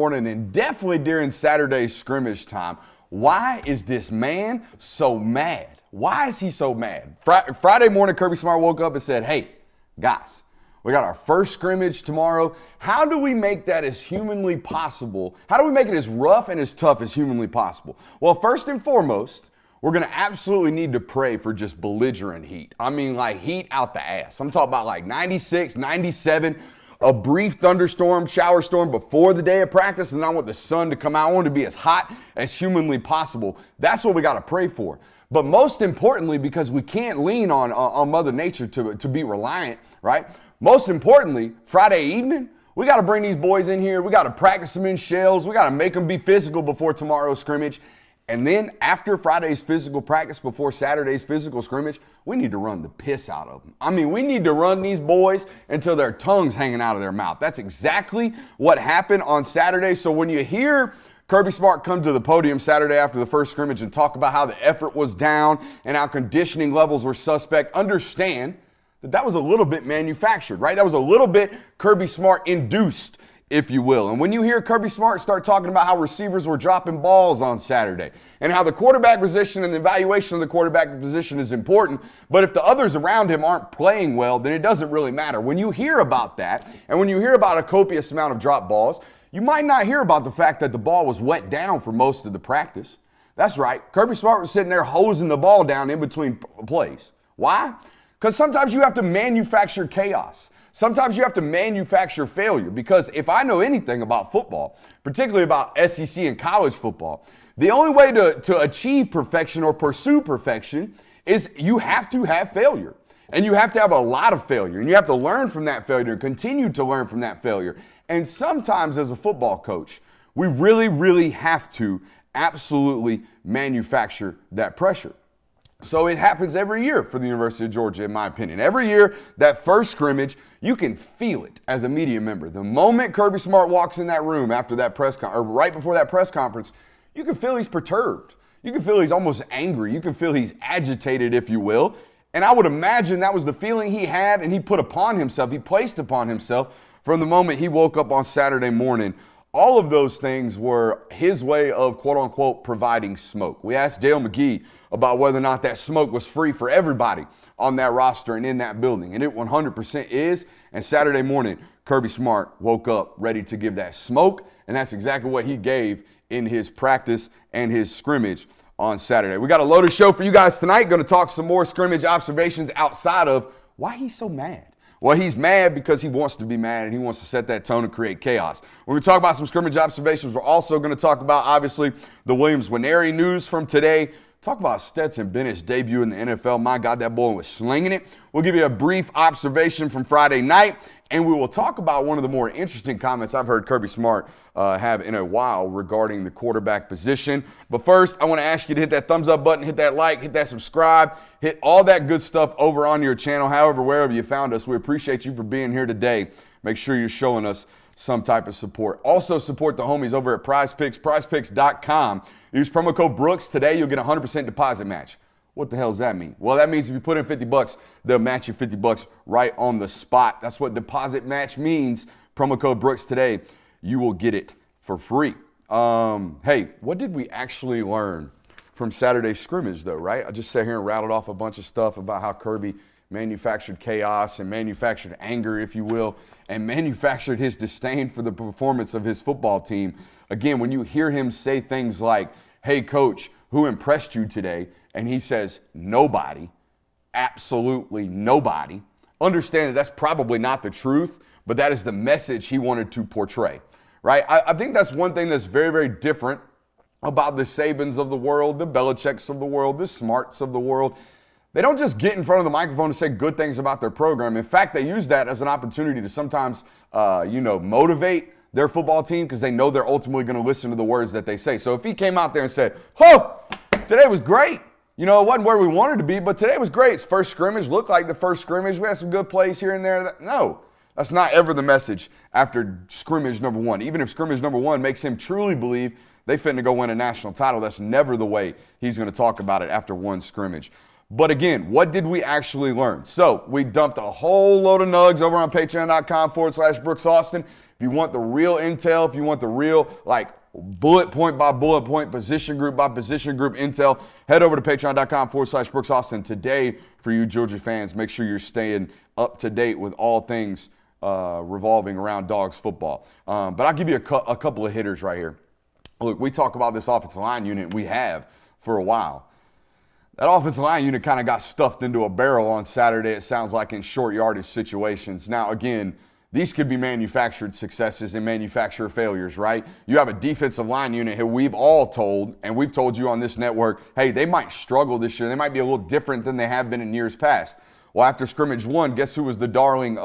morning and definitely during Saturday's scrimmage time. Why is this man so mad? Why is he so mad? Friday morning, Kirby Smarts woke up and said, hey, guys, we got our first scrimmage tomorrow. How do we make that as humanly possible? How do we make it as rough and as tough as humanly possible? Well, first and foremost, we're going to absolutely need to pray for just belligerent heat. I mean, like heat out the ass. I'm talking about like 96, 97, a brief thunderstorm, shower storm before the day of practice, and I want the sun to come out. I want it to be as hot as humanly possible. That's what we got to pray for. But most importantly, because we can't lean on Mother Nature to be reliant, right? Most importantly, Friday evening, we got to bring these boys in here. We got to practice them in shells. We got to make them be physical before tomorrow's scrimmage. And then after Friday's physical practice, before Saturday's physical scrimmage, we need to run the piss out of them. I mean, we need to run these boys until their tongue's hanging out of their mouth. That's exactly what happened on Saturday. So when you hear Kirby Smarts come to the podium Saturday after the first scrimmage and talk about how the effort was down and how conditioning levels were suspect, understand that was a little bit manufactured, right? That was a little bit Kirby Smarts induced, if you will. And when you hear Kirby Smarts start talking about how receivers were dropping balls on Saturday and how the quarterback position and the evaluation of the quarterback position is important, but if the others around him aren't playing well, then it doesn't really matter. When you hear about that and when you hear about a copious amount of drop balls, you might not hear about the fact that the ball was wet down for most of the practice. That's right. Kirby Smarts was sitting there hosing the ball down in between plays. Why? Because sometimes you have to manufacture chaos. Sometimes you have to manufacture failure, because if I know anything about football, particularly about SEC and college football, the only way to achieve perfection or pursue perfection is you have to have failure. And you have to have a lot of failure. And you have to learn from that failure and continue to learn from that failure. And sometimes as a football coach, we really, really have to absolutely manufacture that pressure. So it happens every year for the University of Georgia, in my opinion. Every year, that first scrimmage, you can feel it as a media member. The moment Kirby Smarts walks in that room after that or right before that press conference, you can feel he's perturbed. You can feel he's almost angry. You can feel he's agitated, if you will. And I would imagine that was the feeling he had and he placed upon himself from the moment he woke up on Saturday morning. All of those things were his way of, quote unquote, providing smoke. We asked Dale McGee about whether or not that smoke was free for everybody on that roster and in that building. And it 100% is. And Saturday morning, Kirby Smarts woke up ready to give that smoke. And that's exactly what he gave in his practice and his scrimmage on Saturday. We got a loaded show for you guys tonight. Going to talk some more scrimmage observations outside of why he's so mad. Well, he's mad because he wants to be mad and he wants to set that tone and create chaos. We're going to talk about some scrimmage observations. We're also going to talk about, obviously, the Williams Nwaneri news from today. Talk about Stetson Bennett's debut in the NFL. My God, that boy was slinging it. We'll give you a brief observation from Friday night, and we will talk about one of the more interesting comments I've heard Kirby Smarts have in a while regarding the quarterback position. But first, I want to ask you to hit that thumbs up button, hit that like, hit that subscribe, hit all that good stuff over on your channel, however, wherever you found us. We appreciate you for being here today. Make sure you're showing us some type of support. Also support the homies over at PrizePicks, prizepicks.com. Use promo code Brooks. Today you'll get a 100% deposit match. What the hell does that mean? Well, that means if you put in $50, they'll match you $50 right on the spot. That's what deposit match means. Promo code Brooks today. You will get it for free. Hey, what did we actually learn from Saturday's scrimmage though, right? I just sat here and rattled off a bunch of stuff about how Kirby manufactured chaos and manufactured anger, if you will, and manufactured his disdain for the performance of his football team. Again, when you hear him say things like, hey, coach, who impressed you today? And he says, nobody, absolutely nobody. Understand that that's probably not the truth, but that is the message he wanted to portray, right? I think that's one thing that's very, very different about the Sabans of the world, the Belichicks of the world, the Smarts of the world. They don't just get in front of the microphone and say good things about their program. In fact, they use that as an opportunity to sometimes, motivate their football team because they know they're ultimately going to listen to the words that they say. So if he came out there and said, today was great. You know, it wasn't where we wanted to be, but today was great. It's first scrimmage, looked like the first scrimmage. We had some good plays here and there. No, that's not ever the message after scrimmage number one. Even if scrimmage number one makes him truly believe they finna go win a national title, that's never the way he's going to talk about it after one scrimmage. But again, what did we actually learn? So we dumped a whole load of nugs over on patreon.com/Brooks Austin. If you want the real intel, if you want the real, like, bullet point by bullet point, position group by position group intel, head over to patreon.com/Brooks Austin today. For you Georgia fans, make sure you're staying up to date with all things revolving around Dogs football. But I'll give you a couple of hitters right here. Look, we talk about this offensive line unit we have for a while. That offensive line unit kind of got stuffed into a barrel on Saturday, it sounds like, in short yardage situations. Now, again, these could be manufactured successes and manufactured failures, right? You have a defensive line unit who we've all told, and we've told you on this network, hey, they might struggle this year. They might be a little different than they have been in years past. Well, after scrimmage 1, guess who was the darling,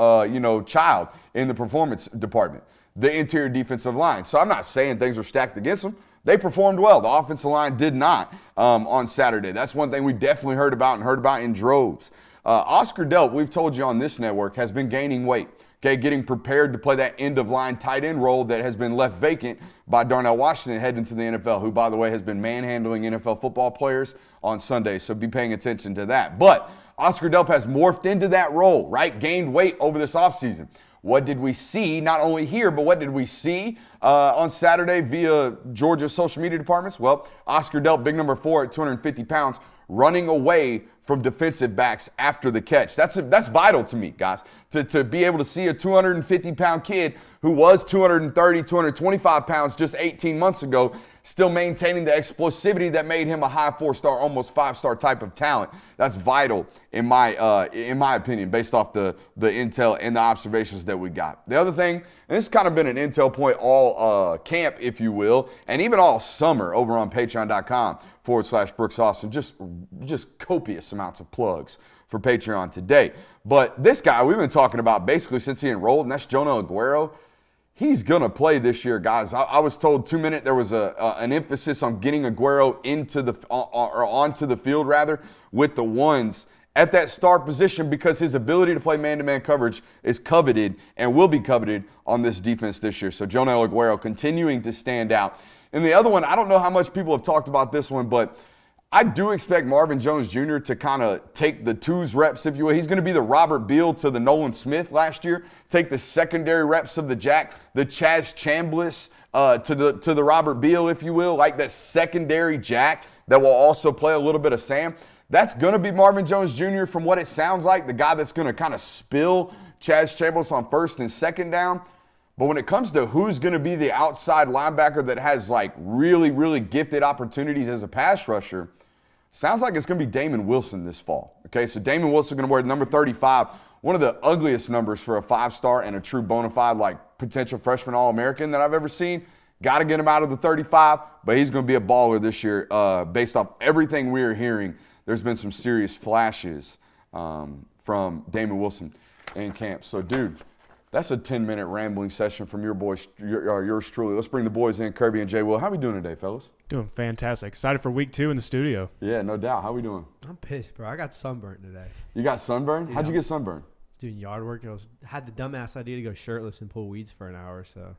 child in the performance department? The interior defensive line. So I'm not saying things were stacked against them. They performed well. The offensive line did not on Saturday. That's one thing we definitely heard about in droves. Oscar Delp, we've told you on this network, has been gaining weight. Okay, getting prepared to play that end-of-line tight end role that has been left vacant by Darnell Washington heading to the NFL, who, by the way, has been manhandling NFL football players on Sundays, so be paying attention to that. But Oscar Delp has morphed into that role, right? Gained weight over this offseason. What did we see, not only here, but what did we see on Saturday via Georgia's social media departments? Well, Oscar Delp, big number 4 at 250 pounds, running away from defensive backs after the catch. That's vital to me, guys, to be able to see a 250-pound kid who was 230, 225 pounds just 18 months ago, still maintaining the explosivity that made him a high 4-star, almost 5-star type of talent. That's vital in my opinion, based off the intel and the observations that we got. The other thing, and this has kind of been an intel point all camp, if you will, and even all summer over on patreon.com/Brooks Austin, just copious amounts of plugs for Patreon today. But this guy we've been talking about basically since he enrolled, and that's Jonah Aguero. He's going to play this year, guys. I was told 2 minutes there was an emphasis on getting Aguero onto the field rather with the ones at that star position because his ability to play man-to-man coverage is coveted and will be coveted on this defense this year. So Jonah Aguero continuing to stand out. And the other one, I don't know how much people have talked about this one, but I do expect Marvin Jones Jr. to kind of take the twos reps, if you will. He's going to be the Robert Beal to the Nolan Smith last year. Take the secondary reps of the Jack, the Chaz Chambliss to the Robert Beal, if you will, like that secondary Jack that will also play a little bit of Sam. That's going to be Marvin Jones Jr. from what it sounds like, the guy that's going to kind of spill Chaz Chambliss on first and second down. But when it comes to who's going to be the outside linebacker that has like really, really gifted opportunities as a pass rusher, sounds like it's going to be Damon Wilson this fall. Okay, so Damon Wilson going to wear number 35, one of the ugliest numbers for a 5-star and a true bona fide like potential freshman All-American that I've ever seen. Got to get him out of the 35, but he's going to be a baller this year based off everything we are hearing. There's been some serious flashes from Damon Wilson in camp. So, dude, that's a 10-minute rambling session from yours truly. Let's bring the boys in, Kirby and Jay Will. How we doing today, fellas? Doing fantastic. Excited for week 2 in the studio. Yeah, no doubt. How we doing? I'm pissed, bro. I got sunburned today. You got sunburned? How'd you get sunburned? I was doing yard work. Had the dumbass idea to go shirtless and pull weeds for an hour, so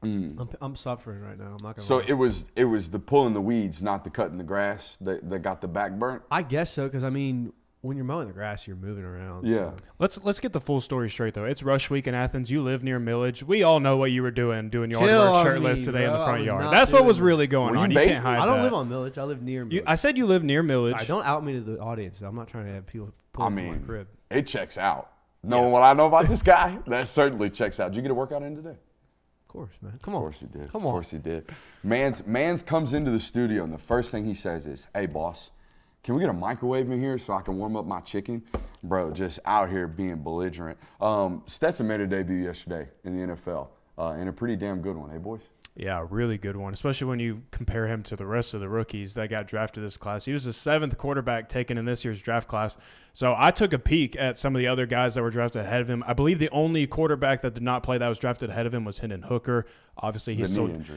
I'm suffering right now. I'm not gonna So lie. it was the pulling the weeds, not the cutting the grass that got the back burnt? I guess so, because, I mean, when you're mowing the grass, you're moving around. Yeah. So. Let's get the full story straight, though. It's rush week in Athens. You live near Millage. We all know what you were doing yard Chill work on shirtless me, today in bro. the I front was yard. not That's what doing was that. really going Were on. you You can't hide I don't that. live on Millage. I live near Millage. I said you live near Millage. Don't out me to the audience. I'm not trying to have people pull up to my crib. It checks out. Knowing what I know about this guy, that certainly checks out. Did you get a workout in today? Of course, man. Come on. Of course he did. Come Of on. course he did. Mans comes into the studio, and the first thing he says is, "Hey, boss, can we get a microwave in here so I can warm up my chicken?" Bro, just out here being belligerent. Stetson made a debut yesterday in the NFL, and a pretty damn good one, hey, boys? Yeah, really good one, especially when you compare him to the rest of the rookies that got drafted this class. He was the 7th quarterback taken in this year's draft class. So I took a peek at some of the other guys that were drafted ahead of him. I believe the only quarterback that did not play that was drafted ahead of him was Hendon Hooker. Obviously, he's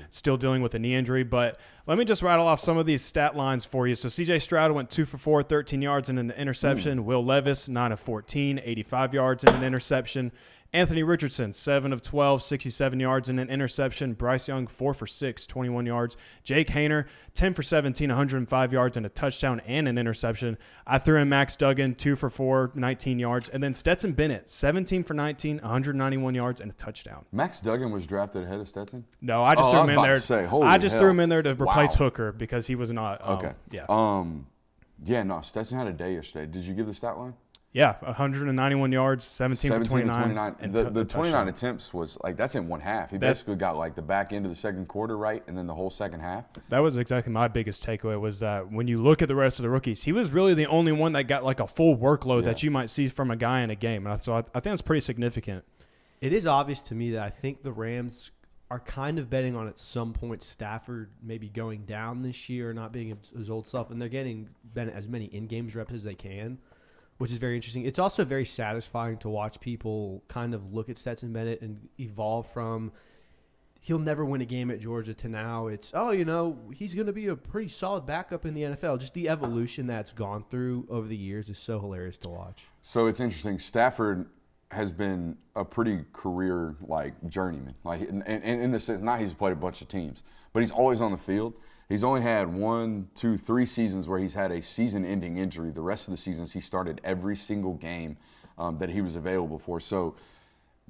still dealing with a knee injury. But let me just rattle off some of these stat lines for you. So C.J. Stroud went 2 for 4, 13 yards and an interception. Will Levis, 9 of 14, 85 yards and an interception. Anthony Richardson, 7 of 12, 67 yards and an interception. Bryce Young, 4 for 6, 21 yards. Jake Haener, 10 for 17, 105 yards and a touchdown and an interception. I threw in Max Duggan, 2 for 4, 19 yards. And then Stetson Bennett, 17 for 19, 191 yards and a touchdown. Max Duggan was drafted ahead of Stetson? No, I just threw him in there. I just threw him in there to replace Hooker because he was not. Okay. Yeah. Yeah, no, Stetson had a day yesterday. Did you give the stat line? Yeah, 191 yards, 17 for 29. And the 29 attempts was like, that's in one half. He basically got like the back end of the second quarter right, and then the whole second half. That was exactly my biggest takeaway, was that when you look at the rest of the rookies, he was really the only one that got like a full workload that you might see from a guy in a game. And so I think that's pretty significant. It is obvious to me that I think the Rams are kind of betting on at some point Stafford maybe going down this year, not being his old self, and they're getting Bennett as many in-games reps as they can, which is very interesting. It's also very satisfying to watch people kind of look at Stetson Bennett and evolve from he'll never win a game at Georgia to now it's, he's going to be a pretty solid backup in the NFL. Just the evolution that's gone through over the years is so hilarious to watch. So it's interesting. Stafford has been a pretty career journeyman. In the sense, not he's played a bunch of teams, but he's always on the field. He's only had 1, 2, 3 seasons where he's had a season-ending injury. The rest of the seasons, he started every single game that he was available for. So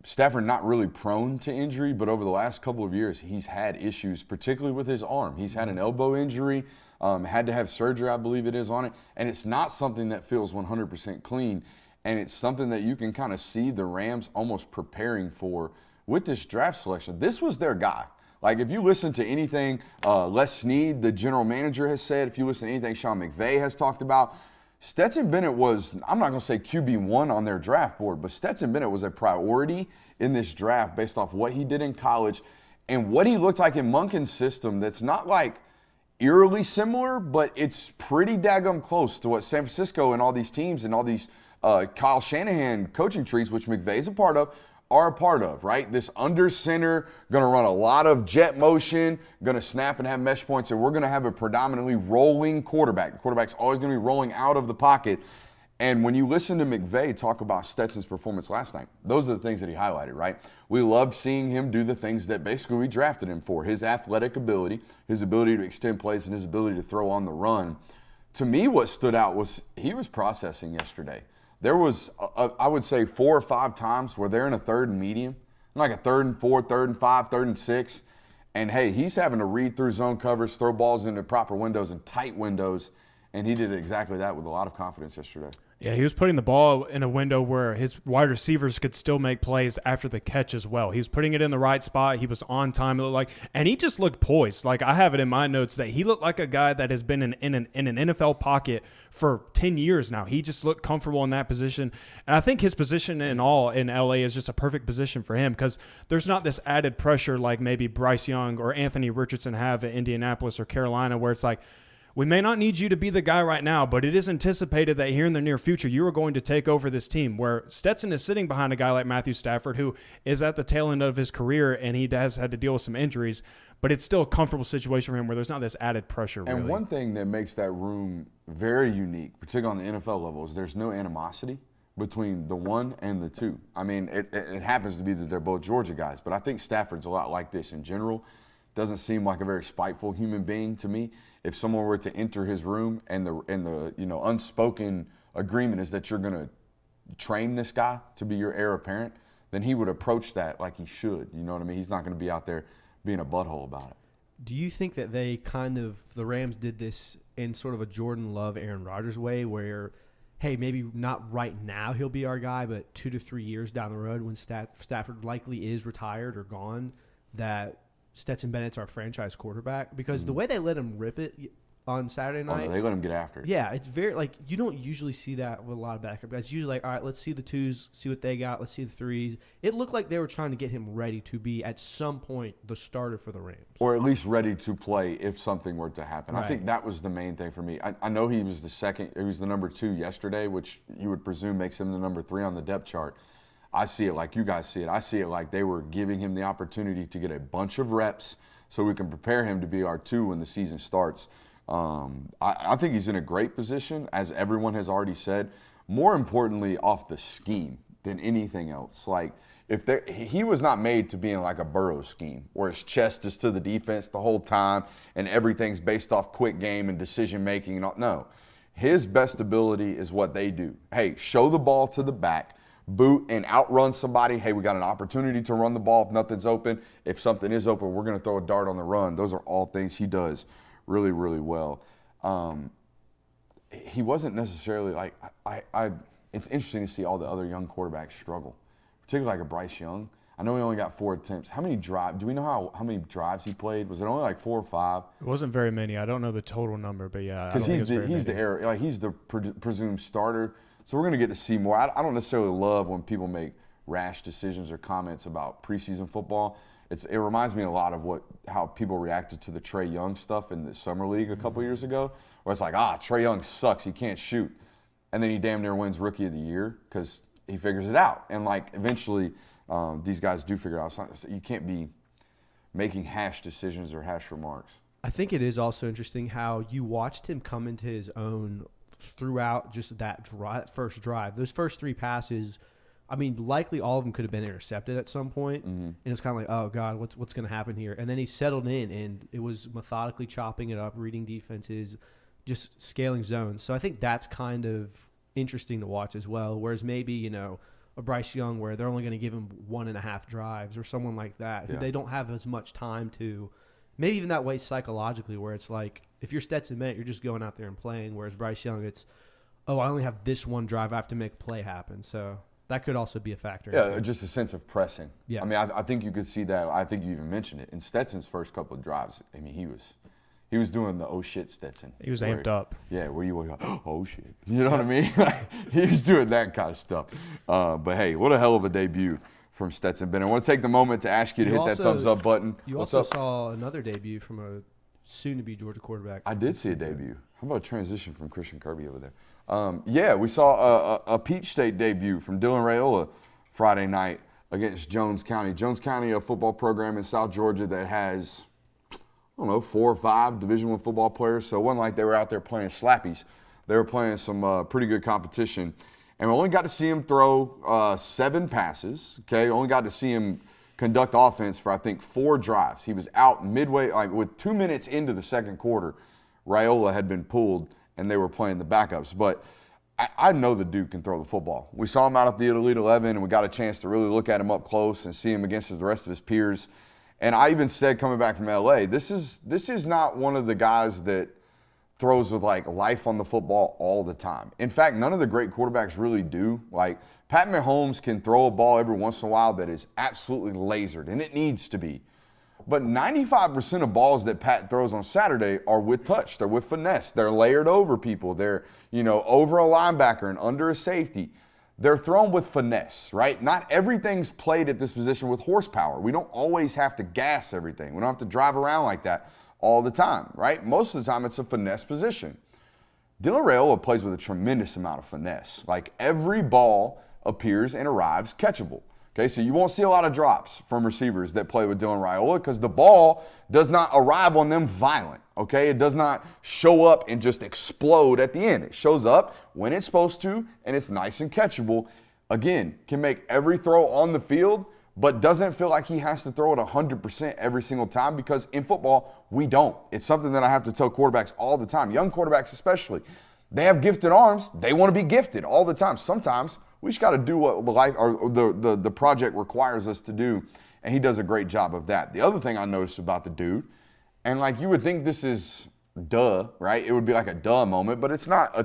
Stafford not really prone to injury, but over the last couple of years, he's had issues, particularly with his arm. He's had an elbow injury, had to have surgery, I believe it is, on it, and it's not something that feels 100% clean. And it's something that you can kind of see the Rams almost preparing for with this draft selection. This was their guy. Like, if you listen to anything Les Snead, the general manager, has said, if you listen to anything Sean McVay has talked about, Stetson Bennett was, I'm not going to say QB1 on their draft board, but Stetson Bennett was a priority in this draft based off what he did in college and what he looked like in Monken's system that's not like eerily similar, but it's pretty daggum close to what San Francisco and all these teams and all these Kyle Shanahan coaching trees, which McVay's a part of, are a part of, right? This under center, going to run a lot of jet motion, going to snap and have mesh points, and we're going to have a predominantly rolling quarterback. The quarterback's always going to be rolling out of the pocket. And when you listen to McVay talk about Stetson's performance last night, those are the things that he highlighted, right? We loved seeing him do the things that basically we drafted him for, his athletic ability, his ability to extend plays, and his ability to throw on the run. To me, what stood out was he was processing yesterday. There was, I would say, 4 or 5 times where they're in a 3rd and medium, like a 3rd and 4, 3rd and 5, 3rd and 6. And, hey, he's having to read through zone covers, throw balls into proper windows and tight windows, and he did exactly that with a lot of confidence yesterday. Yeah, he was putting the ball in a window where his wide receivers could still make plays after the catch as well. He was putting it in the right spot. He was on time, it looked like, and he just looked poised. Like, I have it in my notes that he looked like a guy that has been in an NFL pocket for 10 years now. He just looked comfortable in that position. And I think his position in LA is just a perfect position for him because there's not this added pressure like maybe Bryce Young or Anthony Richardson have at Indianapolis or Carolina, where it's like, we may not need you to be the guy right now, but it is anticipated that here in the near future, you are going to take over this team, where Stetson is sitting behind a guy like Matthew Stafford, who is at the tail end of his career, and he has had to deal with some injuries, but it's still a comfortable situation for him where there's not this added pressure. And really. One thing that makes that room very unique, particularly on the NFL level, is there's no animosity between the 1 and the 2. I mean, it happens to be that they're both Georgia guys, but I think Stafford's a lot like this in general. Doesn't seem like a very spiteful human being to me. If someone were to enter his room and the unspoken agreement is that you're going to train this guy to be your heir apparent, then he would approach that like he should. You know what I mean? He's not going to be out there being a butthole about it. Do you think that the Rams did this in sort of a Jordan Love, Aaron Rodgers way where, hey, maybe not right now he'll be our guy, but 2 to 3 years down the road when Stafford likely is retired or gone, that Stetson Bennett's our franchise quarterback? Because the way they let him rip it on Saturday night. They let him get after it. Yeah, it's very, you don't usually see that with a lot of backup guys. It's usually all right, let's see the 2s, see what they got, let's see the 3s. It looked like they were trying to get him ready to be, at some point, the starter for the Rams. Or at least ready to play if something were to happen. Right. I think that was the main thing for me. I know he was the number 2 yesterday, which you would presume makes him the number 3 on the depth chart. I see it like you guys see it. I see it like they were giving him the opportunity to get a bunch of reps so we can prepare him to be our 2 when the season starts. I think he's in a great position, as everyone has already said. More importantly, off the scheme than anything else. he was not made to be in like a Burrow scheme where his chest is to the defense the whole time and everything's based off quick game and decision making. No, his best ability is what they do. Hey, show the ball to the back, boot and outrun somebody. Hey, we got an opportunity to run the ball if nothing's open. If something is open, we're going to throw a dart on the run. Those are all things he does really, really well. He wasn't necessarily like it's interesting to see all the other young quarterbacks struggle, particularly like a Bryce Young. I know he only got 4 attempts. How many drives? Do we know how many drives he played? Was it only like 4 or 5? It wasn't very many. I don't know the total number, but yeah, because he's the presumed starter. So we're going to get to see more. I don't necessarily love when people make rash decisions or comments about preseason football. It reminds me a lot of how people reacted to the Trae Young stuff in the summer league a couple years ago, where it's like, Trae Young sucks, he can't shoot, and then he damn near wins Rookie of the Year because he figures it out. And like eventually, these guys do figure it out. You can't be making hash decisions or hash remarks. I think it is also interesting how you watched him come into his own throughout just that first drive. Those first 3 passes, I mean, likely all of them could have been intercepted at some point. Mm-hmm. And it's kind of like, oh, God, what's going to happen here? And then he settled in, and it was methodically chopping it up, reading defenses, just scaling zones. So I think that's kind of interesting to watch as well, whereas maybe, a Bryce Young where they're only going to give him 1.5 drives or someone like that, who they don't have as much time to – maybe even that way psychologically where it's like if you're Stetson Bennett, you're just going out there and playing, whereas Bryce Young, it's, I only have this one drive. I have to make a play happen. So that could also be a factor. Yeah, just a sense of pressing. Yeah. I mean, I think you could see that. I think you even mentioned it. In Stetson's first couple of drives, I mean, he was doing the oh shit Stetson. He was amped up. Yeah, where you were like, oh shit. You know what I mean? He was doing that kind of stuff. But hey, what a hell of a debut from Stetson Bennett. I want to take the moment to ask you to hit that thumbs up button. You also saw another debut from a soon-to-be Georgia quarterback. I did see a debut. How about a transition from Christian Kirby over there? Yeah, we saw a Peach State debut from Dylan Raiola Friday night against Jones County. Jones County, a football program in South Georgia that has, 4 or 5 Division I football players. So it wasn't like they were out there playing slappies. They were playing some pretty good competition. And we only got to see him throw 7 passes, okay? Only got to see him conduct offense for, I think, 4 drives. He was out midway, like with 2 minutes into the second quarter, Raiola had been pulled, and they were playing the backups. But I know the dude can throw the football. We saw him out at the Elite 11, and we got a chance to really look at him up close and see him against the rest of his peers. And I even said coming back from L.A., this is not one of the guys that throws with like life on the football all the time. In fact, none of the great quarterbacks really do. Like Pat Mahomes can throw a ball every once in a while that is absolutely lasered, and it needs to be. But 95% of balls that Pat throws on Saturday are with touch. They're with finesse. They're layered over people. They're, over a linebacker and under a safety. They're thrown with finesse, right? Not everything's played at this position with horsepower. We don't always have to gas everything. We don't have to drive around like that all the time, right? Most of the time, it's a finesse position. Dylan Raiola plays with a tremendous amount of finesse. Like every ball appears and arrives catchable. Okay, so you won't see a lot of drops from receivers that play with Dylan Raiola because the ball does not arrive on them violent. Okay, it does not show up and just explode at the end. It shows up when it's supposed to, and it's nice and catchable. Again, can make every throw on the field, but doesn't feel like he has to throw it 100% every single time because in football, we don't. It's something that I have to tell quarterbacks all the time, young quarterbacks especially. They have gifted arms. They want to be gifted all the time. Sometimes we just got to do what the life or the project requires us to do, and he does a great job of that. The other thing I noticed about the dude, and like you would think this is duh, right? It would be like a duh moment, but it's not a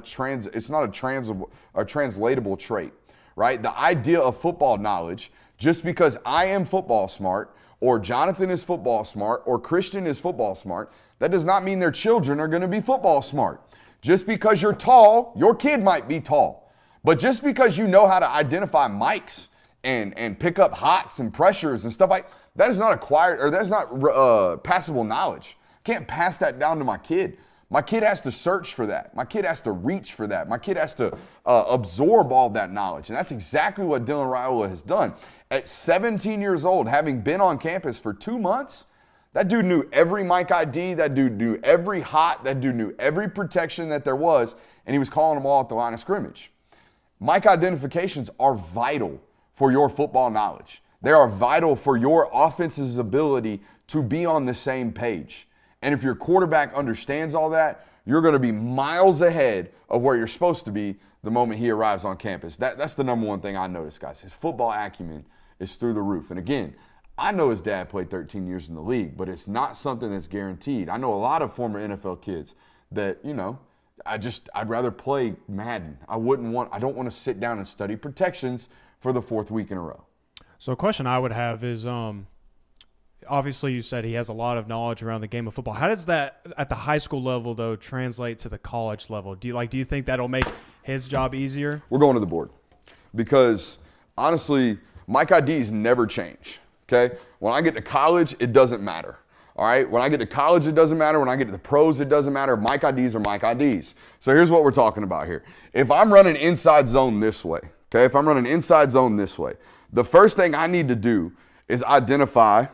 translatable trait, right? The idea of football knowledge, just because I am football smart, or Jonathan is football smart, or Christian is football smart, that does not mean their children are going to be football smart. Just because you're tall, your kid might be tall. But just because you know how to identify mics and pick up hots and pressures and stuff like that is not acquired, or that's not passable knowledge. I can't pass that down to my kid. My kid has to search for that. My kid has to reach for that. My kid has to absorb all that knowledge. And that's exactly what Dylan Raiola has done. At 17 years old, having been on campus for 2 months, that dude knew every mic ID, that dude knew every hot, that dude knew every protection that there was, and he was calling them all at the line of scrimmage. Mic identifications are vital for your football knowledge. They are vital for your offense's ability to be on the same page. And if your quarterback understands all that, you're going to be miles ahead of where you're supposed to be the moment he arrives on campus. That's the number one thing I noticed, guys. His football acumen is through the roof. And again, I know his dad played 13 years in the league, but it's not something that's guaranteed. I know a lot of former NFL kids that, I'd rather play Madden. I don't want to sit down and study protections for the fourth week in a row. So a question I would have is, obviously you said he has a lot of knowledge around the game of football. How does that at the high school level though translate to the college level? Do you think that'll make his job easier? We're going to the board because honestly, Mike IDs never change. Okay? When I get to college, it doesn't matter. All right? When I get to college, it doesn't matter. When I get to the pros, it doesn't matter. Mike IDs are Mike IDs. So here's what we're talking about here. If I'm running inside zone this way, the first thing I need to do is identify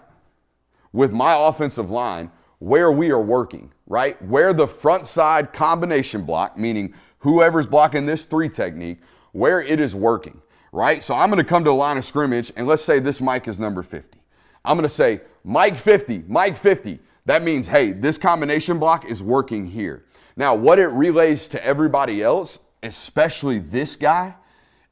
with my offensive line where we are working, right? Where the front side combination block, meaning whoever's blocking this 3 technique, where it is working. Right? So I'm going to come to the line of scrimmage, and let's say this Mike is number 50. I'm going to say, Mike 50, Mike 50. That means, hey, this combination block is working here. Now, what it relays to everybody else, especially this guy,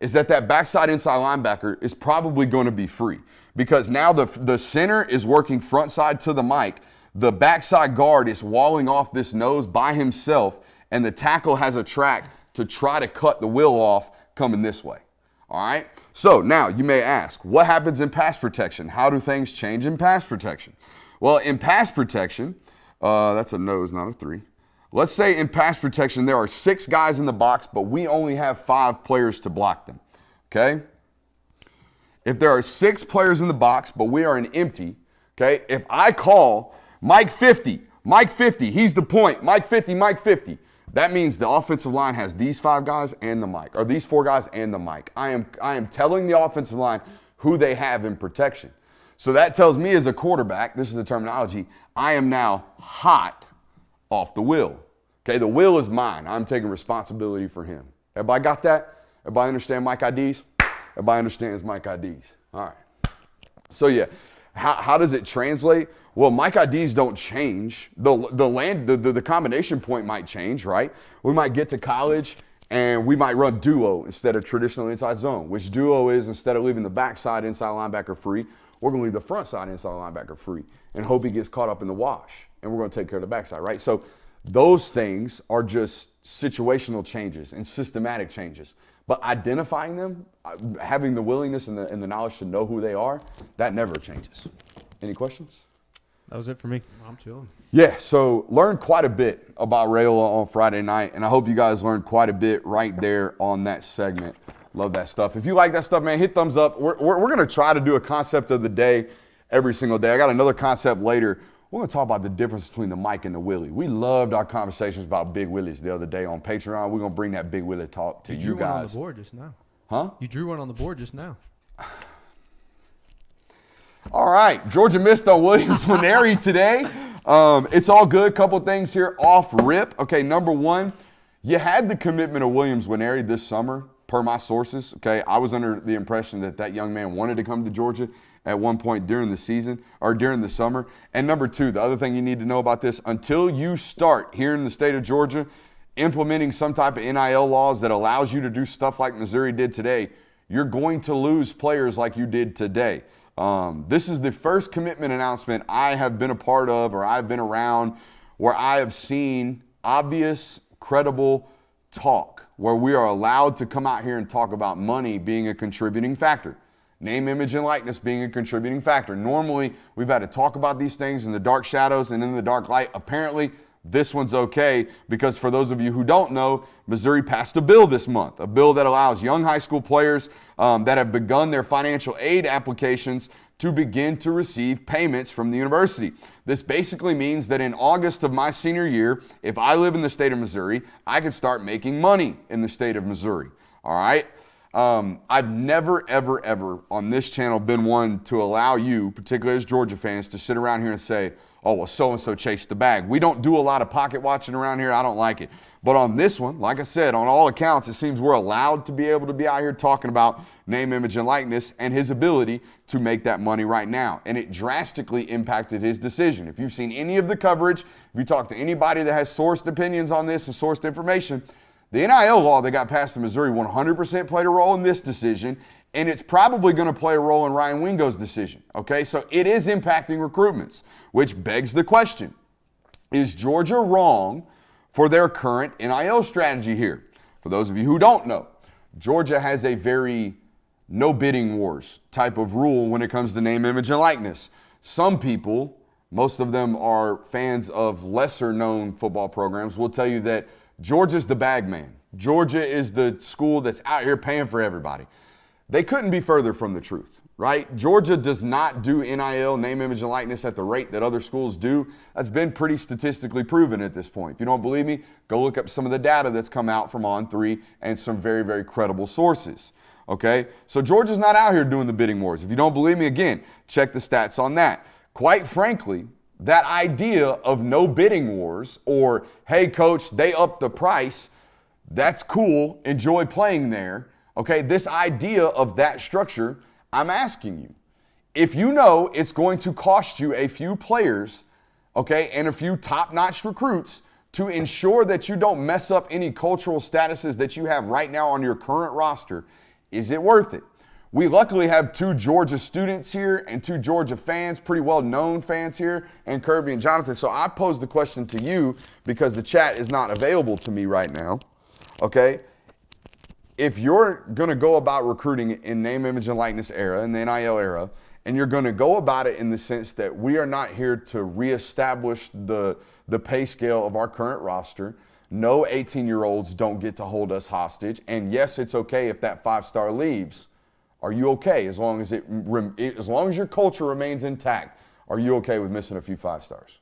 is that backside inside linebacker is probably going to be free because now the center is working front side to the Mike. The backside guard is walling off this nose by himself, and the tackle has a track to try to cut the wheel off coming this way. All right, so now you may ask, what happens in pass protection? How do things change in pass protection? Well, in pass protection, that's a nose, not a 3. Let's say in pass protection there are 6 guys in the box, but we only have 5 players to block them, okay? If there are 6 players in the box, but we are an empty, okay? If I call Mike 50, he's the point, Mike 50, that means the offensive line has these 5 guys and the Mike, or these 4 guys and the Mike. I am telling the offensive line who they have in protection. So that tells me as a quarterback, this is the terminology, I am now hot off the wheel. Okay, the wheel is mine. I'm taking responsibility for him. Everybody got that? Everybody understand Mike IDs? Everybody understands Mike IDs. All right. So yeah, how does it translate? Well, Mike IDs don't change. The combination point might change, right? We might get to college and we might run duo instead of traditional inside zone, which duo is instead of leaving the backside inside linebacker free, we're going to leave the front side inside linebacker free and hope he gets caught up in the wash. And we're going to take care of the backside, right? So those things are just situational changes and systematic changes. But identifying them, having the willingness and the knowledge to know who they are, that never changes. Any questions? That was it for me. I'm chilling. Yeah, so learned quite a bit about Rayola on Friday night, and I hope you guys learned quite a bit right there on that segment. Love that stuff. If you like that stuff, man, hit thumbs up. We're going to try to do a concept of the day every single day. I got another concept later. We're going to talk about the difference between the Mike and the Willie. We loved our conversations about Big Willies the other day on Patreon. We're going to bring that Big Willie talk to you guys. You drew one on the board just now. Huh? You drew one on the board just now. All right, Georgia missed on Williams Nwaneri today. It's all good. Couple things here off rip. Okay, number one, you had the commitment of Williams Nwaneri this summer, per my sources. Okay, I was under the impression that young man wanted to come to Georgia at one point during the season or during the summer. And number two, the other thing you need to know about this, until you start here in the state of Georgia implementing some type of NIL laws that allows you to do stuff like Missouri did today, you're going to lose players like you did today. This is the first commitment announcement I have been a part of or I've been around where I have seen obvious, credible talk where we are allowed to come out here and talk about money being a contributing factor. Name, image, and likeness being a contributing factor. Normally, we've had to talk about these things in the dark shadows and in the dark light. Apparently, this one's okay because for those of you who don't know, Missouri passed a bill this month, a bill that allows young high school players that have begun their financial aid applications to begin to receive payments from the university. This basically means that in August of my senior year, if I live in the state of Missouri, I could start making money in the state of Missouri. All right? I've never, ever on this channel been one to allow you, particularly as Georgia fans, to sit around here and say, oh, well, so-and-so chased the bag. We don't do a lot of pocket watching around here. I don't like it. But on this one, like I said, on all accounts, it seems we're allowed to be able to be out here talking about name, image, and likeness and his ability to make that money right now. And it drastically impacted his decision. If you've seen any of the coverage, if you talk to anybody that has sourced opinions on this and sourced information, the NIL law that got passed in Missouri 100% played a role in this decision, and it's probably going to play a role in Ryan Wingo's decision, okay? So it is impacting recruitments, which begs the question, is Georgia wrong for their current NIL strategy here? For those of you who don't know, Georgia has a very no bidding wars type of rule when it comes to name, image, and likeness. Some people, most of them are fans of lesser known football programs, will tell you that Georgia's the bag man. Georgia is the school that's out here paying for everybody. They couldn't be further from the truth, right? Georgia does not do NIL, name, image, and likeness at the rate that other schools do. That's been pretty statistically proven at this point. If you don't believe me, go look up some of the data that's come out from On3 and some very, very credible sources, okay? So Georgia's not out here doing the bidding wars. If you don't believe me, again, check the stats on that. Quite frankly, that idea of no bidding wars or, hey, coach, they upped the price, that's cool, enjoy playing there. Okay, this idea of that structure, I'm asking you, if you know it's going to cost you a few players, okay, and a few top-notch recruits to ensure that you don't mess up any cultural statuses that you have right now on your current roster, is it worth it? We luckily have 2 Georgia students here and 2 Georgia fans, pretty well-known fans here, and Kirby and Jonathan. So I pose the question to you because the chat is not available to me right now, okay? If you're going to go about recruiting in name, image, and likeness era, in the NIL era, and you're going to go about it in the sense that we are not here to reestablish the pay scale of our current roster, no 18-year-olds don't get to hold us hostage, and yes, it's okay if that 5-star leaves. Are you okay as long as your culture remains intact? Are you okay with missing a few 5-stars?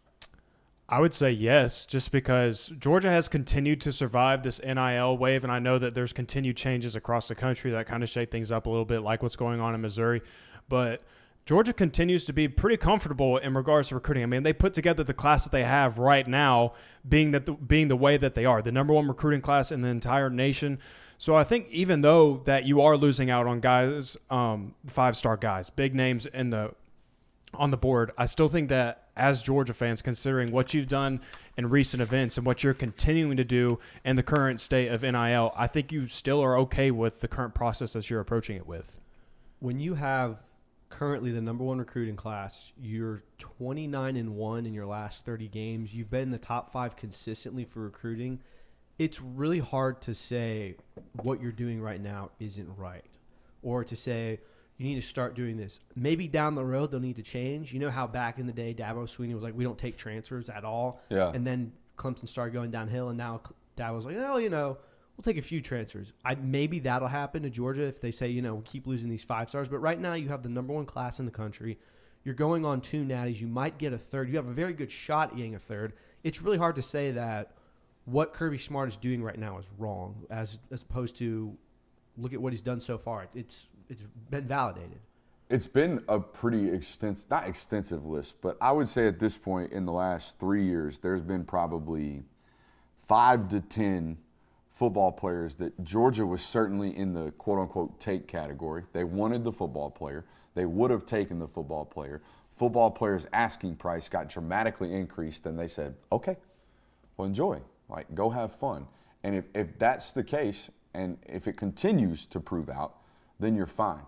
I would say yes, just because Georgia has continued to survive this NIL wave, and I know that there's continued changes across the country that kind of shake things up a little bit, like what's going on in Missouri. But Georgia continues to be pretty comfortable in regards to recruiting. I mean, they put together the class that they have right now, being the way that they are, the number 1 recruiting class in the entire nation. So I think even though that you are losing out on guys, 5-star guys, big names on the board, I still think that as Georgia fans, considering what you've done in recent events and what you're continuing to do in the current state of NIL, I think you still are okay with the current process that you're approaching it with. When you have currently the number 1 recruiting class, you're 29-1 in your last 30 games. You've been in the top 5 consistently for recruiting. It's really hard to say what you're doing right now isn't right, or to say you need to start doing this. Maybe down the road they'll need to change. You know how back in the day Dabo Swinney was like, we don't take transfers at all. Yeah. And then Clemson started going downhill, and now Dabo's like, oh, we'll take a few transfers. Maybe that'll happen to Georgia if they say, we keep losing these 5-stars. But right now you have the number 1 class in the country. You're going on 2 natties. You might get a third. You have a very good shot at getting a third. It's really hard to say that what Kirby Smart is doing right now is wrong, as opposed to look at what he's done so far. It's been validated. It's been a pretty not extensive list, but I would say at this point in the last 3 years, there's been probably 5 to 10 football players that Georgia was certainly in the quote-unquote take category. They wanted the football player. They would have taken the football player. Football players' asking price got dramatically increased, and they said, okay, well, enjoy. Like, go have fun. And if that's the case, and if it continues to prove out, then you're fine.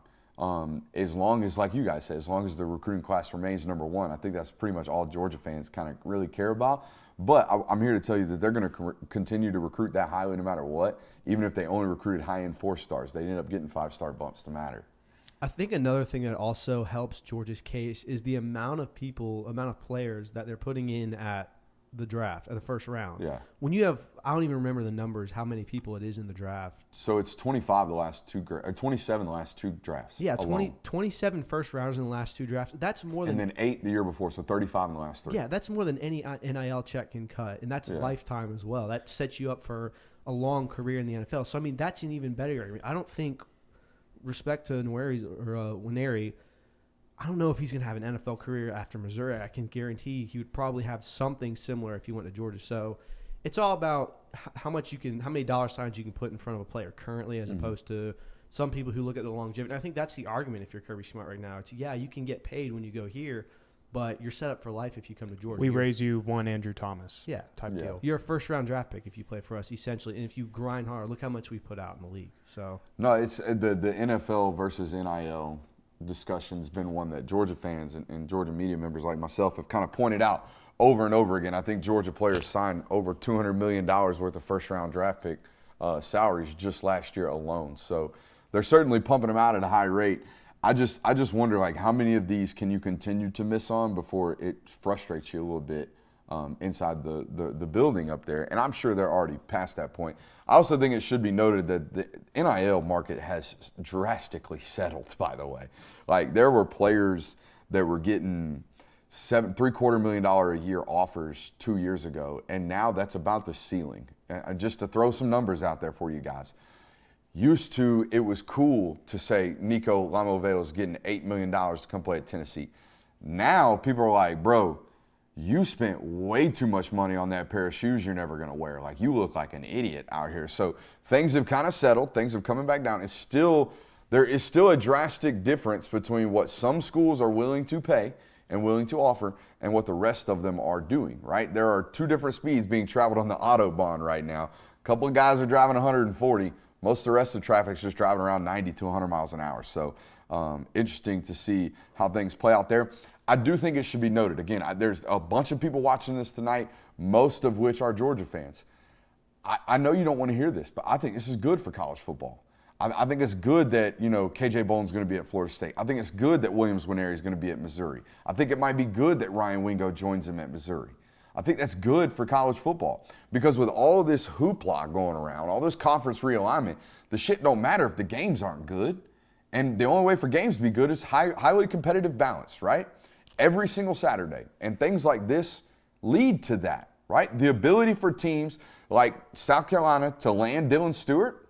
As long as, like you guys said, as long as the recruiting class remains number 1, I think that's pretty much all Georgia fans kind of really care about. But I'm here to tell you that they're going to continue to recruit that highly no matter what, even if they only recruited high-end 4-stars. They end up getting 5-star bumps to matter. I think another thing that also helps Georgia's case is the amount of players that they're putting in at the draft, at the first round. Yeah. When you have, I don't even remember the numbers, how many people it is in the draft. So it's 25 the last 2, or 27 the last 2 drafts. Yeah, 27 first rounders in the last 2 drafts. That's more than. And then 8 the year before, so 35 in the last 3. Yeah, that's more than any NIL check can cut, and that's a lifetime as well. That sets you up for a long career in the NFL. So I mean, that's an even better argument. I don't think, respect to Nwaneri, I don't know if he's going to have an NFL career after Missouri. I can guarantee he would probably have something similar if he went to Georgia. So it's all about how many dollar signs you can put in front of a player currently, as opposed to some people who look at the longevity. And I think that's the argument if you're Kirby Smart right now. It's, yeah, you can get paid when you go here, but you're set up for life if you come to Georgia. We raise you one Andrew Thomas type deal. You're a first-round draft pick if you play for us, essentially. And if you grind hard, look how much we put out in the league. So No, it's the NFL versus NIL discussion's been one that Georgia fans and Georgia media members like myself have kind of pointed out over and over again. I think Georgia players signed over $200 million worth of first-round draft pick salaries just last year alone. So they're certainly pumping them out at a high rate. I just wonder, like, how many of these can you continue to miss on before it frustrates you a little bit inside the building up there? And I'm sure they're already past that point. I also think it should be noted that the NIL market has drastically settled, by the way. Like, there were players that were getting $7.75 million a year offers 2 years ago, and now that's about the ceiling. And just to throw some numbers out there for you guys. Used to, it was cool to say Nico Lamaveo is getting $8 million to come play at Tennessee. Now people are like, bro, you spent way too much money on that pair of shoes you're never going to wear. Like, you look like an idiot out here. So things have kind of settled. Things have coming back down. There is still a drastic difference between what some schools are willing to pay and willing to offer and what the rest of them are doing, right? There are two different speeds being traveled on the Autobahn right now. A couple of guys are driving 140. Most of the rest of the traffic is just driving around 90 to 100 miles an hour. So interesting to see how things play out there. I do think it should be noted, again, there's a bunch of people watching this tonight, most of which are Georgia fans. I know you don't want to hear this, but I think this is good for college football. I think it's good that, KJ Bolden's going to be at Florida State. I think it's good that Williams Nwaneri is going to be at Missouri. I think it might be good that Ryan Wingo joins him at Missouri. I think that's good for college football because with all of this hoopla going around, all this conference realignment, the shit don't matter if the games aren't good. And the only way for games to be good is highly competitive balance, right? Every single Saturday. And things like this lead to that, right? The ability for teams like South Carolina to land Dylan Stewart,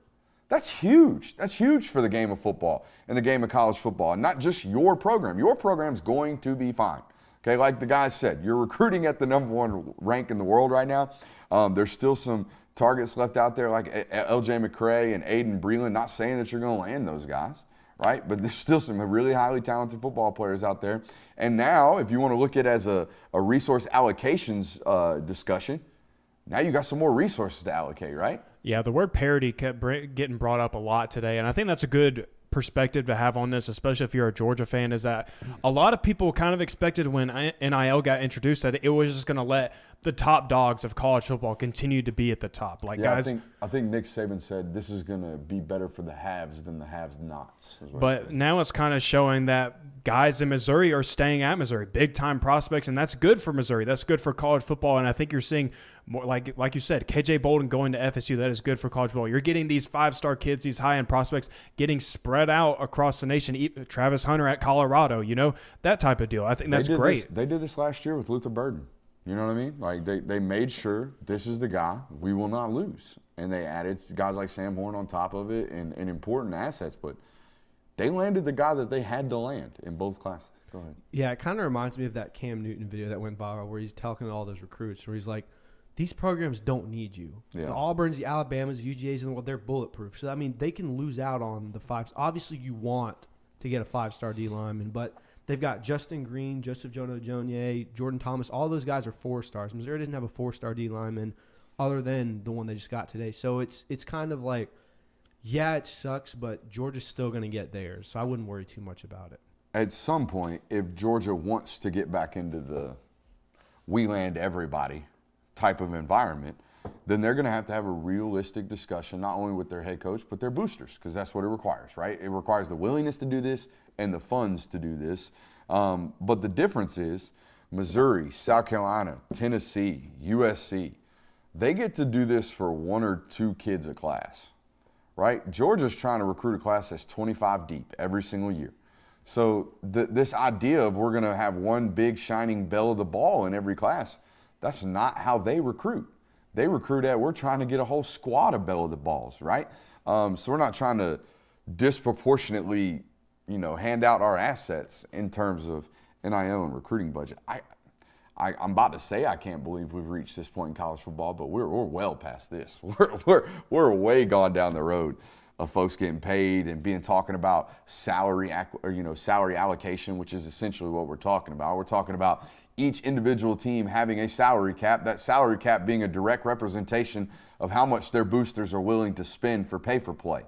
that's huge. That's huge for the game of football and the game of college football. And not just your program. Your program's going to be fine. Okay, like the guys said, you're recruiting at the #1 rank in the world right now. There's still some targets left out there like LJ McCray and Aiden Breland. Not saying that you're going to land those guys, right? But there's still some really highly talented football players out there. And now, if you want to look at it as a resource allocations discussion, now you got some more resources to allocate, right? Yeah, the word parity kept getting brought up a lot today, and I think that's a good perspective to have on this, especially if you're a Georgia fan, is that a lot of people kind of expected when NIL got introduced that it was just going to let the top dogs of college football continue to be at the top. Like, yeah, guys, I think Nick Saban said this is going to be better for the haves than the have-nots. But now it's kind of showing that guys in Missouri are staying at Missouri, big-time prospects, and that's good for Missouri. That's good for college football, and I think you're seeing more, like you said, KJ Bolden going to FSU. That is good for college football. You're getting these five-star kids, these high-end prospects, getting spread out across the nation. Travis Hunter at Colorado, that type of deal. I think that's great. They did this last year with Luther Burden. You know what I mean? Like, they made sure this is the guy we will not lose. And they added guys like Sam Horn on top of it and important assets. But they landed the guy that they had to land in both classes. Go ahead. Yeah, it kind of reminds me of that Cam Newton video that went viral where he's talking to all those recruits where he's like, these programs don't need you. Yeah. The Auburns, the Alabamas, the UGAs in the world, they're bulletproof. So, I mean, they can lose out on the fives. Obviously, you want to get a five-star D lineman, but they've got Justin Green, Joseph Jono-Jonier, Jordan Thomas. All those guys are 4-stars. Missouri doesn't have a 4-star D lineman other than the one they just got today. So it's kind of like, yeah, it sucks, but Georgia's still going to get theirs. So I wouldn't worry too much about it. At some point, if Georgia wants to get back into the we land everybody type of environment, then they're going to have a realistic discussion, not only with their head coach, but their boosters, because that's what it requires, right? It requires the willingness to do this and the funds to do this. But the difference is Missouri, South Carolina, Tennessee, USC, they get to do this for 1 or 2 kids a class, right? Georgia's trying to recruit a class that's 25 deep every single year. So this idea of we're going to have one big shining bell of the ball in every class, that's not how they recruit. They recruit we're trying to get a whole squad of bell of the balls, right? So we're not trying to disproportionately, hand out our assets in terms of NIL and recruiting budget. I'm about to say I can't believe we've reached this point in college football, but we're well past this. We're way gone down the road of folks getting paid and talking about salary allocation, which is essentially what we're talking about. We're talking about each individual team having a salary cap, that salary cap being a direct representation of how much their boosters are willing to spend for pay for play.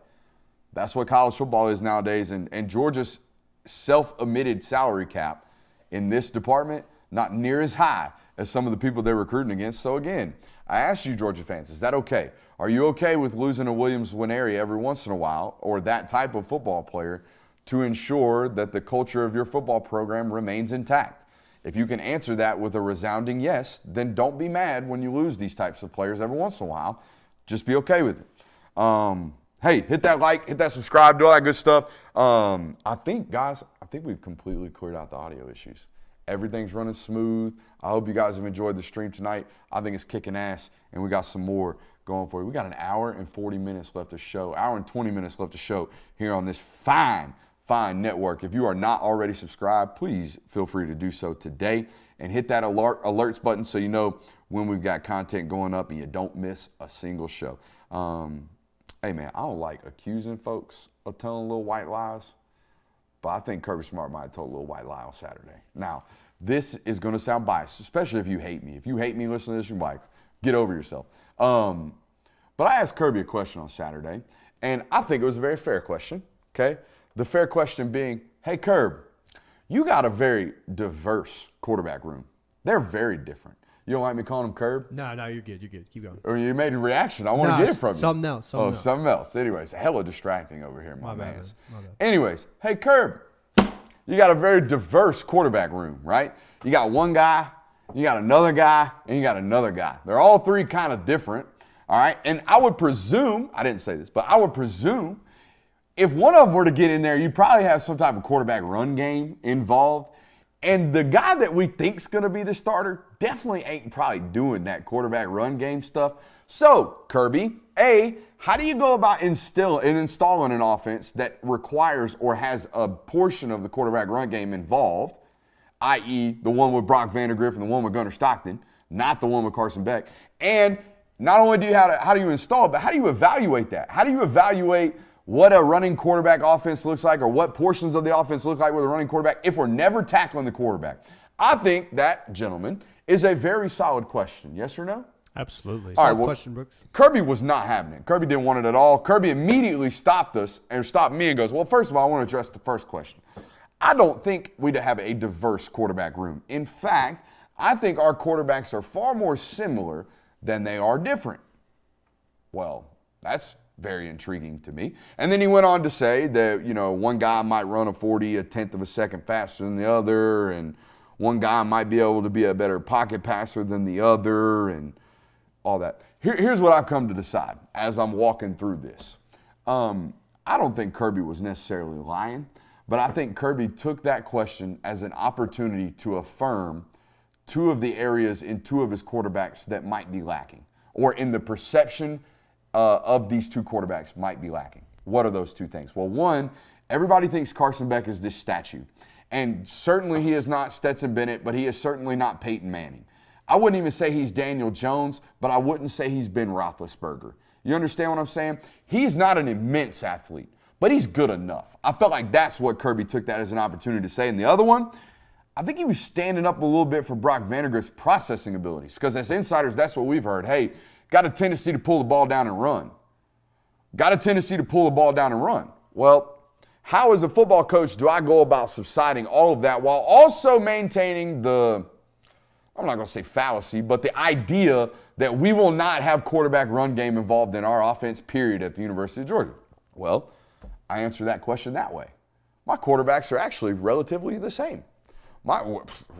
That's what college football is nowadays, and Georgia's self-admitted salary cap in this department, not near as high as some of the people they're recruiting against. So again, I ask you, Georgia fans, is that okay? Are you okay with losing a Williams Nwaneri every once in a while, or that type of football player, to ensure that the culture of your football program remains intact? If you can answer that with a resounding yes, then don't be mad when you lose these types of players every once in a while. Just be okay with it. Hey, hit that like, hit that subscribe, do all that good stuff. I think we've completely cleared out the audio issues. Everything's running smooth. I hope you guys have enjoyed the stream tonight. I think it's kicking ass, and we got some more going for you. We got an hour and 40 minutes left to show, hour and 20 minutes left to show here on this fine network. If you are not already subscribed, please feel free to do so today and hit that alerts button so you know when we've got content going up and you don't miss a single show. Hey, man, I don't like accusing folks of telling little white lies, but I think Kirby Smart might have told a little white lie on Saturday. Now, this is going to sound biased, especially if you hate me. If you hate me listening to this, you're like, get over yourself. But I asked Kirby a question on Saturday, and I think it was a very fair question, okay? The fair question being, hey, Kirb, you got a very diverse quarterback room. They're very different. You don't like me calling him Kirb? No, you're good. You're good. Keep going. Or you made a reaction. I want to get it from you. Something else. Something else. Anyways, hella distracting over here, my man. My bad. Anyways, hey, Kirb, you got a very diverse quarterback room, right? You got one guy, you got another guy, and you got another guy. They're all three kind of different, all right? And I would presume, I didn't say this, but I would presume if one of them were to get in there, you'd probably have some type of quarterback run game involved. And the guy that we think's going to be the starter definitely ain't probably doing that quarterback run game stuff. So, Kirby, how do you go about installing an offense that requires or has a portion of the quarterback run game involved, i.e. the one with Brock Vandagriff and the one with Gunnar Stockton, not the one with Carson Beck? And not only how do you install it, but how do you evaluate that? How do you evaluate what a running quarterback offense looks like, or what portions of the offense look like with a running quarterback if we're never tackling the quarterback? I think that, gentlemen, is a very solid question. Yes or no? Absolutely. All right, well, question, Brooks. Kirby was not having it. Kirby didn't want it at all. Kirby immediately stopped me and goes, well, first of all, I want to address the first question. I don't think we'd have a diverse quarterback room. In fact, I think our quarterbacks are far more similar than they are different. Well, that's very intriguing to me. And then he went on to say that, one guy might run a 40 a tenth of a second faster than the other, and one guy might be able to be a better pocket passer than the other, and all that. Here's what I've come to decide as I'm walking through this. I don't think Kirby was necessarily lying, but I think Kirby took that question as an opportunity to affirm two of the areas in two of his quarterbacks that might be lacking, or in the perception of these two quarterbacks might be lacking. What are those two things? Well, one, everybody thinks Carson Beck is this statue. And certainly he is not Stetson Bennett, but he is certainly not Peyton Manning. I wouldn't even say he's Daniel Jones, but I wouldn't say he's Ben Roethlisberger. You understand what I'm saying? He's not an immense athlete, but he's good enough. I felt like that's what Kirby took that as an opportunity to say. And the other one, I think he was standing up a little bit for Brock Vandagriff's processing abilities, because as insiders, that's what we've heard. Hey, got a tendency to pull the ball down and run. Well, how as a football coach do I go about subsiding all of that while also maintaining the, I'm not going to say fallacy, but the idea that we will not have quarterback run game involved in our offense, period, at the University of Georgia? Well, I answer that question that way. My quarterbacks are actually relatively the same. My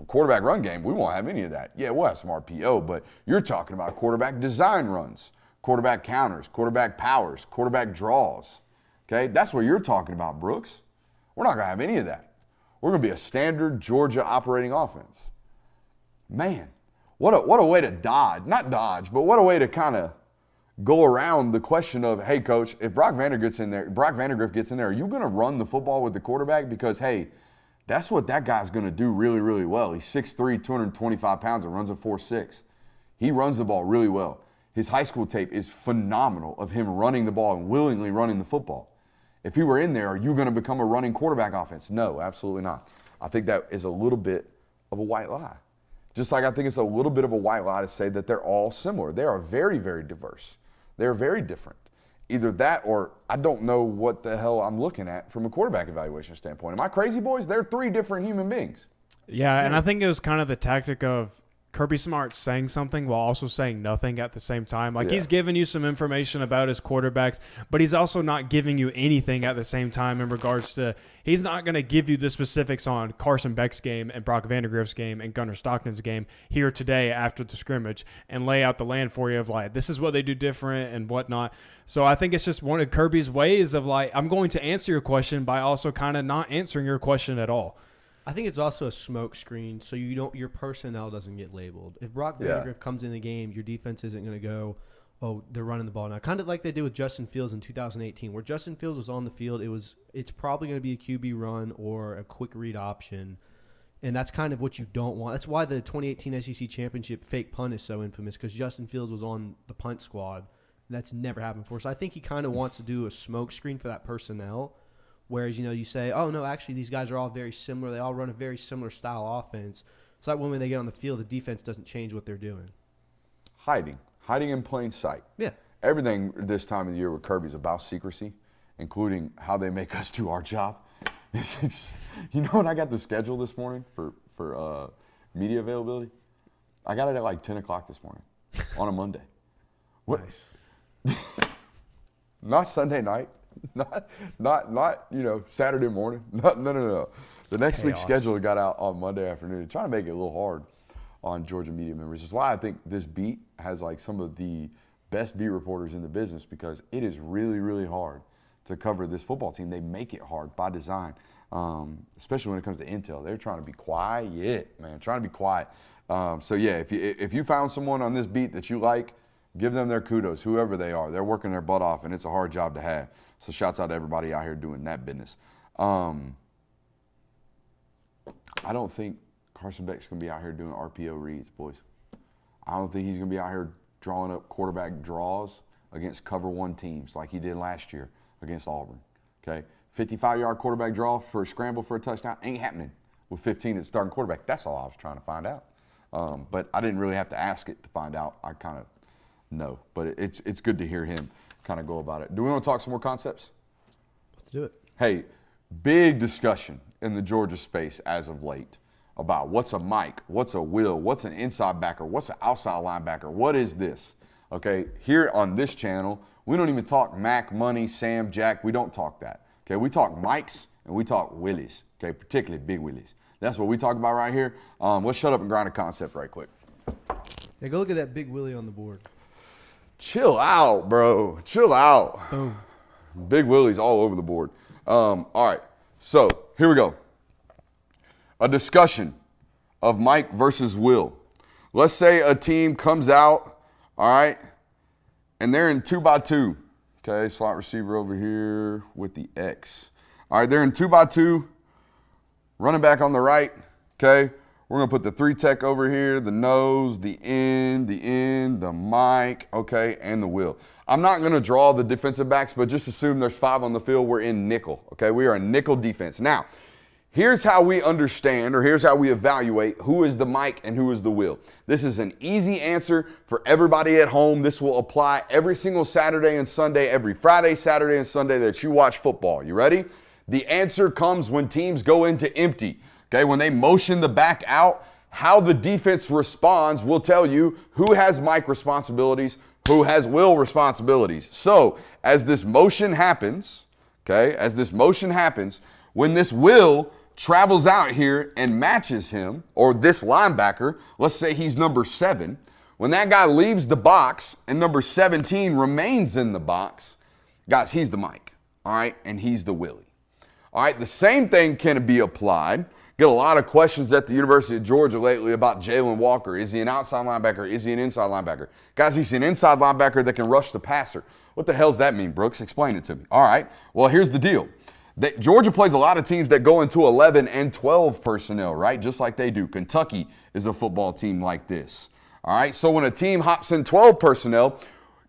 quarterback run game, we won't have any of that. Yeah, we'll have some RPO, but you're talking about quarterback design runs, quarterback counters, quarterback powers, quarterback draws. Okay, that's what you're talking about, Brooks. We're not going to have any of that. We're going to be a standard Georgia operating offense. Man, what a way to what a way to kind of go around the question of, hey, coach, if Brock Vandagriff gets in there, are you going to run the football with the quarterback? Because, hey, that's what that guy's going to do really, really well. He's 6'3", 225 pounds and runs a 4.6. He runs the ball really well. His high school tape is phenomenal of him running the ball and willingly running the football. If he were in there, are you going to become a running quarterback offense? No, absolutely not. I think that is a little bit of a white lie. Just like I think it's a little bit of a white lie to say that they're all similar. They are very, very diverse. They're very different. Either that or I don't know what the hell I'm looking at from a quarterback evaluation standpoint. Am I crazy, boys? They're three different human beings. Yeah, and I think it was kind of the tactic of Kirby Smarts saying something while also saying nothing at the same time. Like, he's giving you some information about his quarterbacks, but he's also not giving you anything at the same time in regards to he's not going to give you the specifics on Carson Beck's game and Brock Vandagriff's game and Gunnar Stockton's game here today after the scrimmage and lay out the land for you of, like, this is what they do different and whatnot. So I think it's just one of Kirby's ways of, like, I'm going to answer your question by also kind of not answering your question at all. I think it's also a smoke screen, so your personnel doesn't get labeled. If Brock Vandagriff comes in the game, your defense isn't going to go, oh, they're running the ball now. Kind of like they did with Justin Fields in 2018, where Justin Fields was on the field. It's probably going to be a QB run or a quick read option, and that's kind of what you don't want. That's why the 2018 SEC Championship fake punt is so infamous, because Justin Fields was on the punt squad, and that's never happened before. So I think he kind of wants to do a smoke screen for that personnel. Whereas, you say, oh, no, actually, these guys are all very similar. They all run a very similar style offense. So that when they get on the field, the defense doesn't change what they're doing. Hiding in plain sight. Yeah. Everything this time of the year with Kirby's about secrecy, including how they make us do our job. You know what I got the schedule this morning for media availability? I got it at like 10 o'clock this morning on a Monday. What? Nice. Not Sunday night. Not Saturday morning. No. The next week's schedule got out on Monday afternoon. Trying to make it a little hard on Georgia media members. That's why I think this beat has like some of the best beat reporters in the business, because it is really, really hard to cover this football team. They make it hard by design, especially when it comes to intel. They're trying to be quiet, man. Trying to be quiet. So yeah, if you found someone on this beat that you like, give them their kudos, whoever they are. They're working their butt off, and it's a hard job to have. So shouts out to everybody out here doing that business. I don't think Carson Beck's going to be out here doing RPO reads, boys. I don't think he's going to be out here drawing up quarterback draws against cover one teams like he did last year against Auburn. Okay, 55-yard quarterback draw for a scramble for a touchdown ain't happening with 15 as starting quarterback. That's all I was trying to find out. But I didn't really have to ask it to find out. I kind of know. But it's good to hear him kind of go about it. Do we want to talk some more concepts? Let's do it. Hey, big discussion in the Georgia space as of late about what's a Mike, what's a Will, what's an inside backer, what's an outside linebacker, what is this? Okay, here on this channel, we don't even talk Mac, Money, Sam, Jack. We don't talk that. Okay, we talk Mikes and we talk Willies. Okay, particularly big Willies. That's what we talk about right here. Let's shut up and grind a concept right quick. Yeah, go look at that big Willie on the board. Chill out, bro. Chill out. Boom. Big Willie's all over the board. All right, so here we go. A discussion of Mike versus Will. Let's say a team comes out, all right, and they're in 2x2. Okay, slot receiver over here with the X. All right, they're in 2x2. Running back on the right, okay. We're going to put the 3 tech over here, the nose, the end, the mic, okay, and the Will. I'm not going to draw the defensive backs, but just assume there's 5 on the field. We're in nickel, okay? We are a nickel defense. Now, here's how we understand, or here's how we evaluate who is the mic and who is the Will. This is an easy answer for everybody at home. This will apply every single Saturday and Sunday, every Friday, Saturday, and Sunday that you watch football. You ready? The answer comes when teams go into empty. Okay, when they motion the back out, how the defense responds will tell you who has Mike responsibilities, who has Will responsibilities. So as this motion happens, when this Will travels out here and matches him, or this linebacker, let's say he's number 7, when that guy leaves the box and number 17 remains in the box, guys, he's the Mike, all right, and he's the Willie. All right, the same thing can be applied. Get a lot of questions at the University of Georgia lately about Jalen Walker. Is he an outside linebacker? Is he an inside linebacker? Guys, he's an inside linebacker that can rush the passer. What the hell does that mean, Brooks? Explain it to me. All right. Well, here's the deal. Georgia plays a lot of teams that go into 11 and 12 personnel, right? Just like they do. Kentucky is a football team like this. All right. So when a team hops in 12 personnel,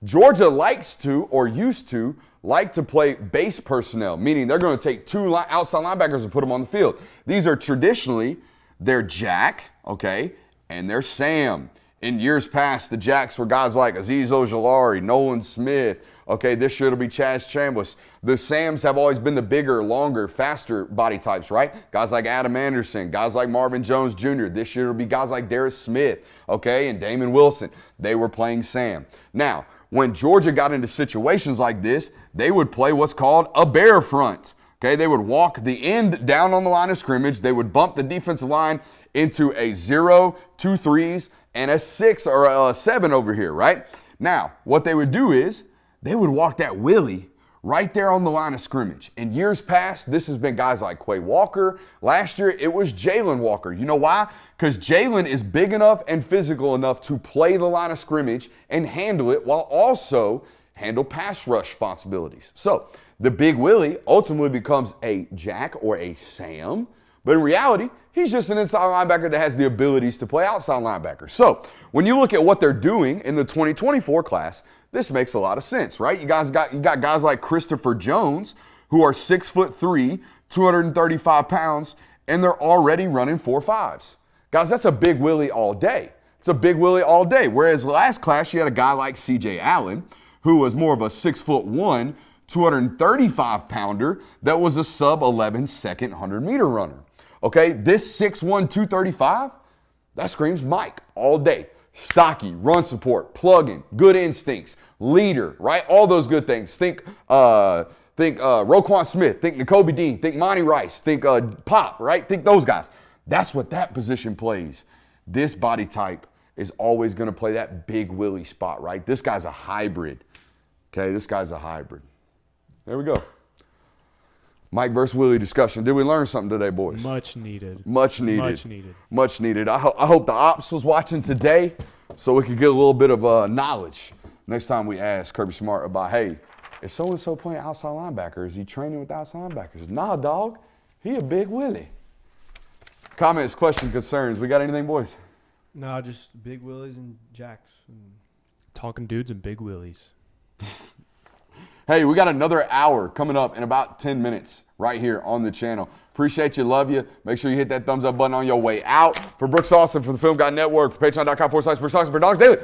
Georgia likes to, or used to, like to play base personnel, meaning they're going to take two outside linebackers and put them on the field. These are traditionally their Jack, okay, and their Sam. In years past, the Jacks were guys like Azeez Ojulari, Nolan Smith. Okay, this year it'll be Chaz Chambliss. The Sams have always been the bigger, longer, faster body types, right? Guys like Adam Anderson, guys like Marvin Jones Jr. This year it'll be guys like Darius Smith, okay, and Damon Wilson. They were playing Sam. Now, when Georgia got into situations like this, they would play what's called a bear front. Okay, they would walk the end down on the line of scrimmage. They would bump the defensive line into a 0, 2 3s, and a 6 or a 7 over here, right? Now, what they would do is they would walk that Willie right there on the line of scrimmage. In years past, this has been guys like Quay Walker. Last year, it was Jalen Walker. You know why? Because Jalen is big enough and physical enough to play the line of scrimmage and handle it while also handle pass rush responsibilities. So the big Willie ultimately becomes a Jack or a Sam, but in reality, he's just an inside linebacker that has the abilities to play outside linebacker. So when you look at what they're doing in the 2024 class, this makes a lot of sense, right? You got guys like Christopher Jones, who are 6'3", 235 pounds, and they're already running 4.5s. Guys, that's a big Willie all day. It's a big Willie all day. Whereas last class, you had a guy like C.J. Allen, who was more of a 6'1", 235 pounder that was a sub 11 second 100-meter runner. Okay, this 6'1", 235, that screams Mike all day. Stocky, run support, plugging, good instincts, leader, right? All those good things. Think Roquan Smith, think N'Kobe Dean, think Monty Rice, think Pop, right? Think those guys. That's what that position plays. This body type is always going to play that big Willie spot, right? This guy's a hybrid. Okay, this guy's a hybrid. There we go. Mike versus Willie discussion. Did we learn something today, boys? Much needed. Much needed. Much needed. Much needed. I hope the ops was watching today so we could get a little bit of knowledge next time we ask Kirby Smart about, hey, is so-and-so playing outside linebacker? Is he training with outside linebackers? Nah, dog. He a big Willie. Comments, questions, concerns. We got anything, boys? No, just big Willies and Jacks. Talking dudes and big willies. Hey, we got another hour coming up in about 10 minutes right here on the channel. Appreciate you, love you. Make sure you hit that thumbs up button on your way out. For Brooks Austin, for the Film Guy Network, for patreon.com/Brooks Austin for Dogs Daily.